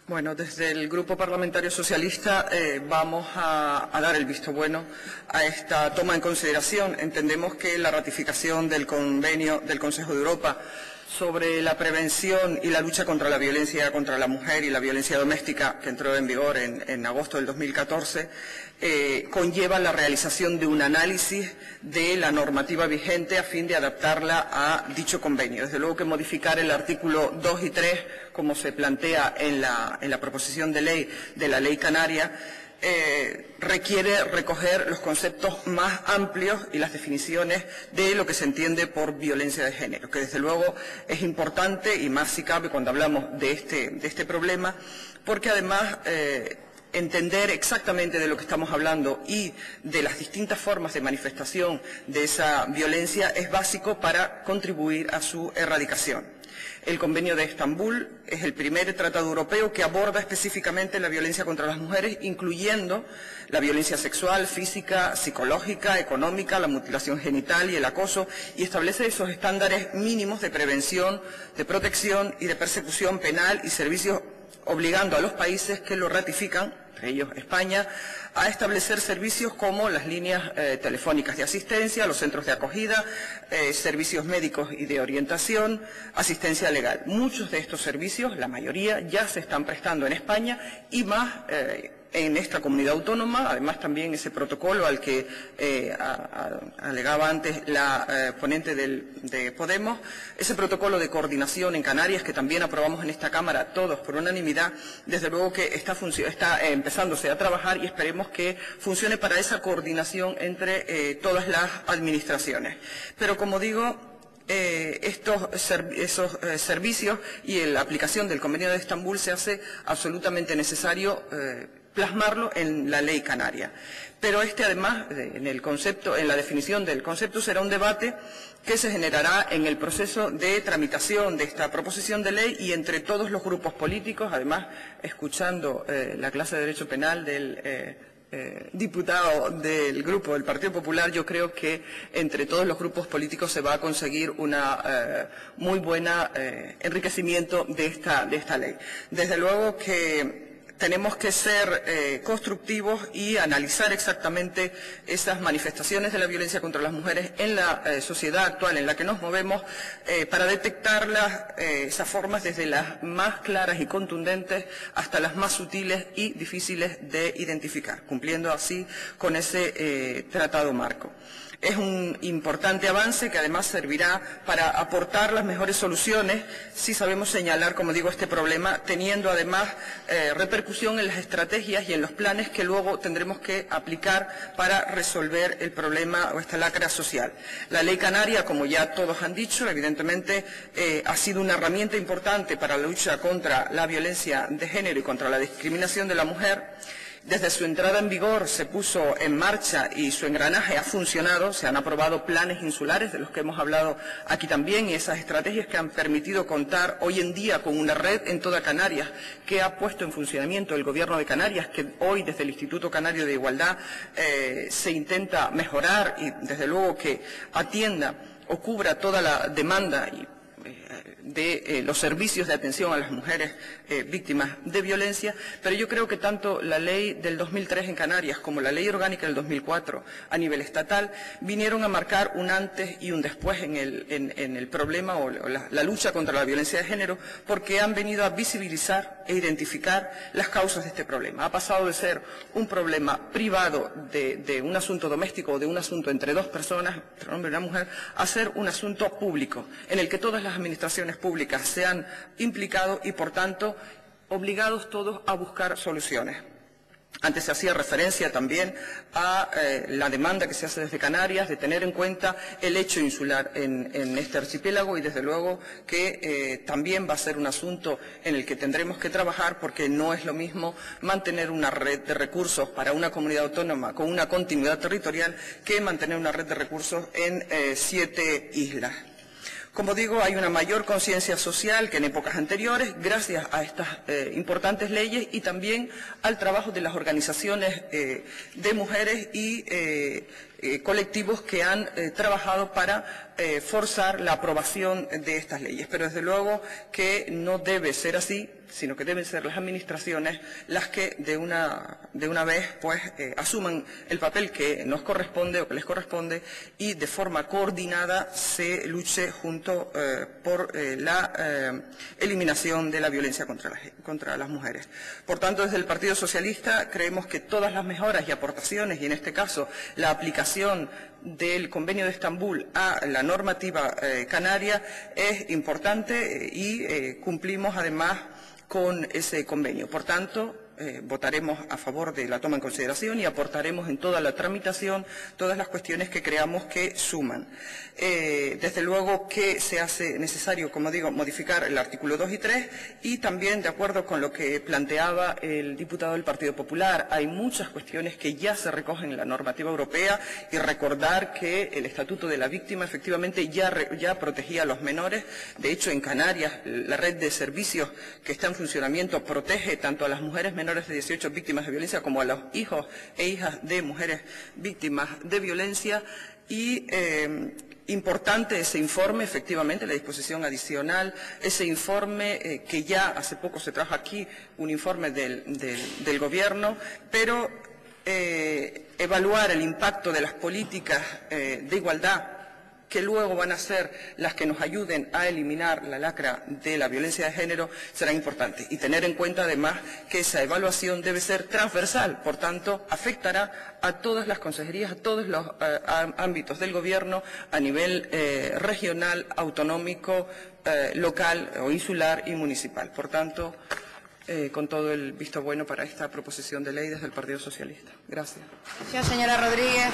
Bueno, desde el Grupo Parlamentario Socialista vamos a dar el visto bueno a esta toma en consideración. Entendemos que la ratificación del convenio del Consejo de Europa sobre la prevención y la lucha contra la violencia contra la mujer y la violencia doméstica, que entró en vigor en agosto del 2014, conlleva la realización de un análisis de la normativa vigente a fin de adaptarla a dicho convenio. Desde luego que modificar el artículo 2 y 3, como se plantea en la proposición de ley de la Ley Canaria, requiere recoger los conceptos más amplios y las definiciones de lo que se entiende por violencia de género, que desde luego es importante y más si cabe cuando hablamos de este problema, porque además entender exactamente de lo que estamos hablando y de las distintas formas de manifestación de esa violencia es básico para contribuir a su erradicación. El Convenio de Estambul es el primer tratado europeo que aborda específicamente la violencia contra las mujeres, incluyendo la violencia sexual, física, psicológica, económica, la mutilación genital y el acoso, y establece esos estándares mínimos de prevención, de protección y de persecución penal y servicios, obligando a los países que lo ratifican, entre ellos España, a establecer servicios como las líneas telefónicas de asistencia, los centros de acogida, servicios médicos y de orientación, asistencia legal. Muchos de estos servicios, la mayoría, ya se están prestando en España y más en esta comunidad autónoma. Además, también ese protocolo al que alegaba antes la ponente de Podemos, ese protocolo de coordinación en Canarias que también aprobamos en esta Cámara todos por unanimidad, desde luego que está empezándose a trabajar y esperemos que funcione para esa coordinación entre todas las administraciones. Pero, como digo, esos servicios y la aplicación del Convenio de Estambul se hace absolutamente necesario plasmarlo en la Ley Canaria. Pero además, en la definición del concepto, será un debate que se generará en el proceso de tramitación de esta proposición de ley y entre todos los grupos políticos, además, escuchando la clase de Derecho Penal del diputado del Grupo del Partido Popular, yo creo que entre todos los grupos políticos se va a conseguir una muy buena enriquecimiento de esta ley. Desde luego que tenemos que ser constructivos y analizar exactamente esas manifestaciones de la violencia contra las mujeres en la sociedad actual en la que nos movemos para detectarlas, esas formas desde las más claras y contundentes hasta las más sutiles y difíciles de identificar, cumpliendo así con ese tratado marco. Es un importante avance que además servirá para aportar las mejores soluciones si sabemos señalar, como digo, este problema, teniendo además repercusión en las estrategias y en los planes que luego tendremos que aplicar para resolver el problema o esta lacra social. La Ley Canaria, como ya todos han dicho, evidentemente ha sido una herramienta importante para la lucha contra la violencia de género y contra la discriminación de la mujer. Desde su entrada en vigor se puso en marcha y su engranaje ha funcionado, se han aprobado planes insulares de los que hemos hablado aquí también y esas estrategias que han permitido contar hoy en día con una red en toda Canarias que ha puesto en funcionamiento el Gobierno de Canarias, que hoy desde el Instituto Canario de Igualdad se intenta mejorar y desde luego que atienda o cubra toda la demanda de los servicios de atención a las mujeres víctimas de violencia, pero yo creo que tanto la ley del 2003 en Canarias como la ley orgánica del 2004 a nivel estatal vinieron a marcar un antes y un después en el problema o la lucha contra la violencia de género, porque han venido a visibilizar e identificar las causas de este problema. Ha pasado de ser un problema privado de un asunto doméstico o de un asunto entre dos personas, entre un hombre y una mujer, a ser un asunto público, en el que todas las administraciones públicas se han implicado y, por tanto, obligados todos a buscar soluciones. Antes se hacía referencia también a la demanda que se hace desde Canarias de tener en cuenta el hecho insular en este archipiélago y desde luego que también va a ser un asunto en el que tendremos que trabajar porque no es lo mismo mantener una red de recursos para una comunidad autónoma con una continuidad territorial que mantener una red de recursos en 7 islas. Como digo, hay una mayor conciencia social que en épocas anteriores, gracias a estas importantes leyes y también al trabajo de las organizaciones de mujeres y colectivos que han trabajado para forzar la aprobación de estas leyes. Pero desde luego que no debe ser así, sino que deben ser las administraciones las que de una vez pues asuman el papel que nos corresponde o que les corresponde y de forma coordinada se luche junto por la eliminación de la violencia contra las mujeres. Por tanto, desde el Partido Socialista creemos que todas las mejoras y aportaciones, y en este caso la aplicación del Convenio de Estambul a la normativa canaria es importante y cumplimos además con ese convenio. Por tanto, votaremos a favor de la toma en consideración y aportaremos en toda la tramitación todas las cuestiones que creamos que suman. Desde luego que se hace necesario, como digo, modificar el artículo 2 y 3 y también, de acuerdo con lo que planteaba el diputado del Partido Popular, hay muchas cuestiones que ya se recogen en la normativa europea y recordar que el Estatuto de la Víctima efectivamente ya protegía a los menores. De hecho, en Canarias, la red de servicios que está en funcionamiento protege tanto a las mujeres menores de 18 víctimas de violencia como a los hijos e hijas de mujeres víctimas de violencia y importante ese informe, efectivamente, la disposición adicional, ese informe que ya hace poco se trajo aquí, un informe del Gobierno, pero evaluar el impacto de las políticas de igualdad que luego van a ser las que nos ayuden a eliminar la lacra de la violencia de género, será importante. Y tener en cuenta, además, que esa evaluación debe ser transversal, por tanto, afectará a todas las consejerías, a todos los ámbitos del Gobierno, a nivel regional, autonómico, local o insular y municipal. Por tanto, con todo el visto bueno para esta proposición de ley desde el Partido Socialista. Gracias. Gracias, señora Rodríguez.